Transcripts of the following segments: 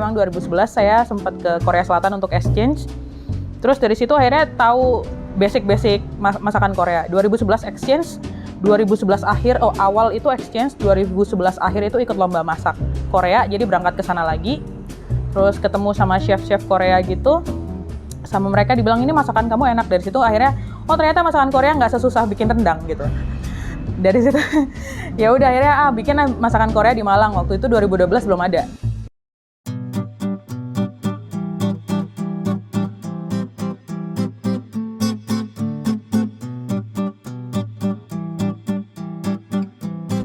Memang 2011 saya sempat ke Korea Selatan untuk exchange. Terus dari situ akhirnya tahu basic-basic masakan Korea. 2011 exchange, 2011 akhir, awal itu exchange, 2011 akhir itu ikut lomba masak Korea, jadi berangkat ke sana lagi. Terus ketemu sama chef-chef Korea gitu, sama mereka dibilang ini masakan kamu enak. Dari situ akhirnya, oh ternyata masakan Korea nggak sesusah bikin rendang gitu. Dari situ, ya udah akhirnya bikin masakan Korea di Malang. Waktu itu 2012 belum ada.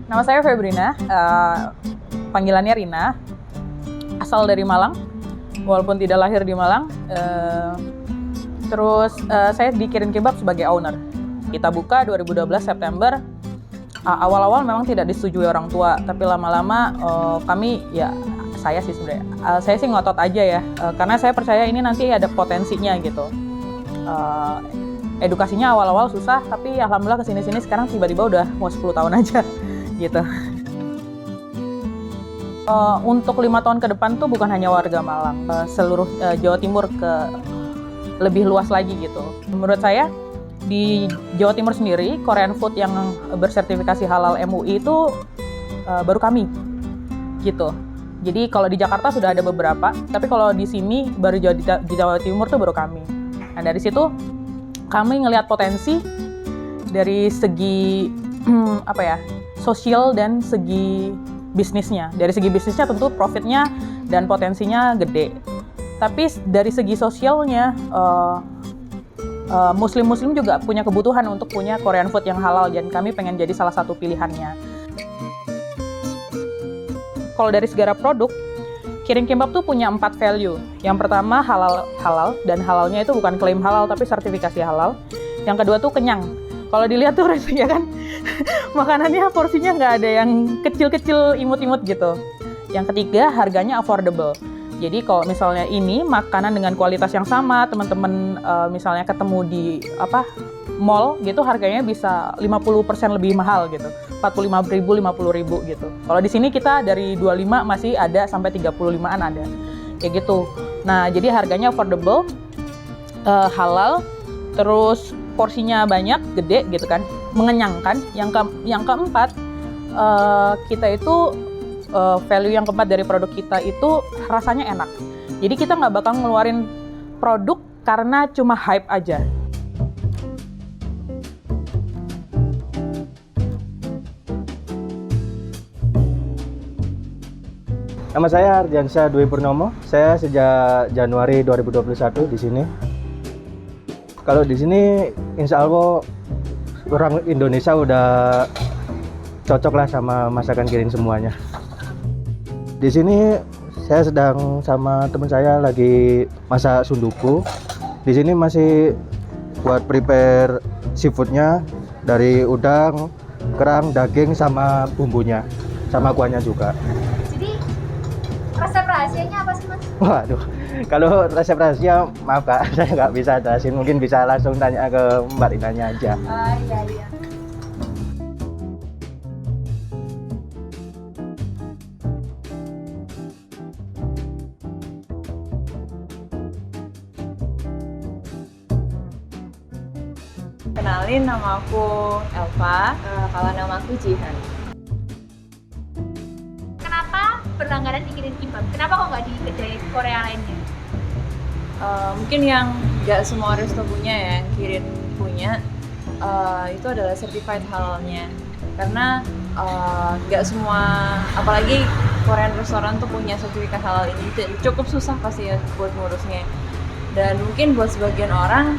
Nama saya Febrina, panggilannya Rina, asal dari Malang, walaupun tidak lahir di Malang. Terus saya di Kirin Kebab sebagai owner. Kita buka 2012 September. Awal-awal memang tidak disetujui orang tua, tapi lama-lama kami, ya saya sih sebenarnya, saya sih ngotot aja ya, karena saya percaya ini nanti ada potensinya gitu. Edukasinya awal-awal susah, tapi alhamdulillah kesini-sini sekarang tiba-tiba udah mau 10 tahun aja. Gitu. Untuk 5 tahun ke depan tuh bukan hanya warga Malang, seluruh Jawa Timur ke lebih luas lagi gitu. Menurut saya di Jawa Timur sendiri Korean food yang bersertifikasi halal MUI itu baru kami gitu. Jadi kalau di Jakarta sudah ada beberapa, tapi kalau di sini baru di Jawa Timur tuh baru kami. Nah dari situ kami ngelihat potensi dari segi apa ya, sosial dan segi bisnisnya. Dari segi bisnisnya tentu profitnya dan potensinya gede. Tapi dari segi sosialnya, Muslim-Muslim juga punya kebutuhan untuk punya Korean food yang halal, dan kami pengen jadi salah satu pilihannya. Kalau dari segala produk, Kirin Kebab tuh punya 4 value. Yang pertama halal, dan halalnya itu bukan klaim halal tapi sertifikasi halal. Yang kedua tuh kenyang. Kalau dilihat tuh rasanya kan makanannya porsinya nggak ada yang kecil-kecil imut-imut gitu. Yang ketiga harganya affordable. Jadi kalau misalnya ini makanan dengan kualitas yang sama, teman-teman misalnya ketemu di mall gitu, harganya bisa 50% lebih mahal gitu. 45.000, 50.000 gitu. Kalau di sini kita dari 25 masih ada sampai 35-an ada. Kayak gitu. Nah, jadi harganya affordable, halal, terus porsinya banyak, gede gitu kan, mengenyangkan. Yang keempat, kita itu value yang keempat dari produk kita itu rasanya enak. Jadi kita nggak bakal ngeluarin produk karena cuma hype aja. Nama saya Ardiansyah Dwi Purnomo. Saya sejak Januari 2021 di sini. Kalau di sini, insya Allah orang Indonesia udah cocok lah sama masakan Kirin semuanya. Di sini saya sedang sama teman saya lagi masak sunduku. Di sini masih buat prepare seafoodnya dari udang, kerang, daging, sama bumbunya, sama kuahnya juga. Jadi resep rahasianya apa sih, Mas? Waduh, kalau resep rahasia, maaf Kak, saya nggak bisa jelasin. Mungkin bisa langsung tanya ke Mbak Rinanya aja. Iya. Kenalin, nama aku Elva. Kalau nama aku Jihan. Kenapa berlangganan di Kirin Kebab? Kenapa kok nggak di kedai Korea lainnya? Mungkin yang nggak semua resto punya ya, yang Kirin punya itu adalah certified halalnya. Karena nggak semua, apalagi Korean restoran tuh punya sertifikat halal ini, cukup susah pasti ya buat ngurusnya. Dan mungkin buat sebagian orang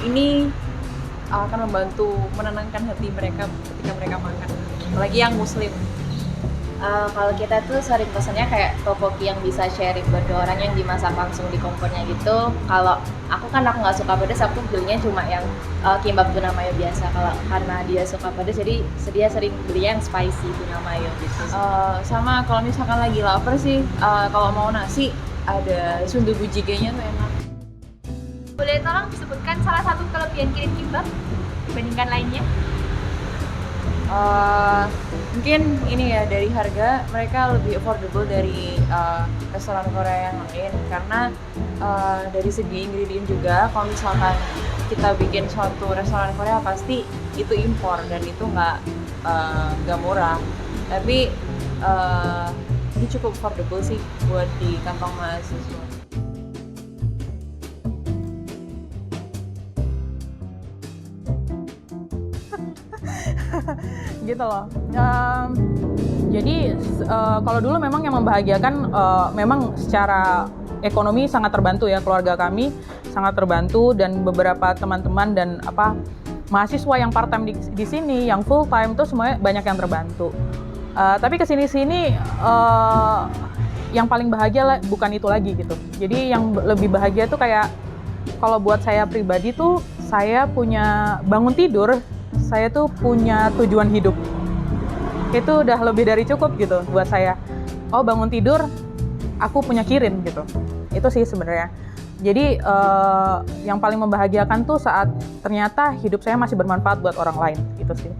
ini akan membantu menenangkan hati mereka ketika mereka makan, apalagi yang Muslim. Kalau kita tuh sering pesannya kayak tteokbokki yang bisa sharing buat 2 orang yang dimasak langsung di kompornya gitu. Kalau aku nggak suka pedas, aku belinya cuma yang kimbap tuna mayo biasa. Kalau karena dia suka pedas, jadi dia sering beli yang spicy tuna mayo gitu. Sama kalau misalkan lagi lapar sih, kalau mau nasi ada sundubu jjigae-nya tuh enak. Boleh tolong disebutkan salah satu kelebihan Kirin Kebab dibandingkan lainnya? Mungkin ini ya, dari harga mereka lebih affordable dari restoran Korea yang lain, karena dari segi ingredient juga, kalau misalkan kita bikin suatu restoran Korea pasti itu impor dan itu nggak murah, tapi ini cukup affordable sih buat di kantong mahasiswa. Gitu loh. Jadi kalau dulu memang yang membahagiakan, memang secara ekonomi sangat terbantu ya, keluarga kami sangat terbantu, dan beberapa teman-teman dan mahasiswa yang part time di sini, yang full time tuh semuanya banyak yang terbantu. Tapi kesini-sini yang paling bahagia bukan itu lagi gitu. Jadi yang lebih bahagia tuh kayak, kalau buat saya pribadi tuh, saya punya bangun tidur, saya tuh punya tujuan hidup. Itu udah lebih dari cukup gitu buat saya. Oh, bangun tidur, aku punya Kirin gitu. Itu sih sebenarnya. Jadi yang paling membahagiakan tuh saat ternyata hidup saya masih bermanfaat buat orang lain, gitu sih.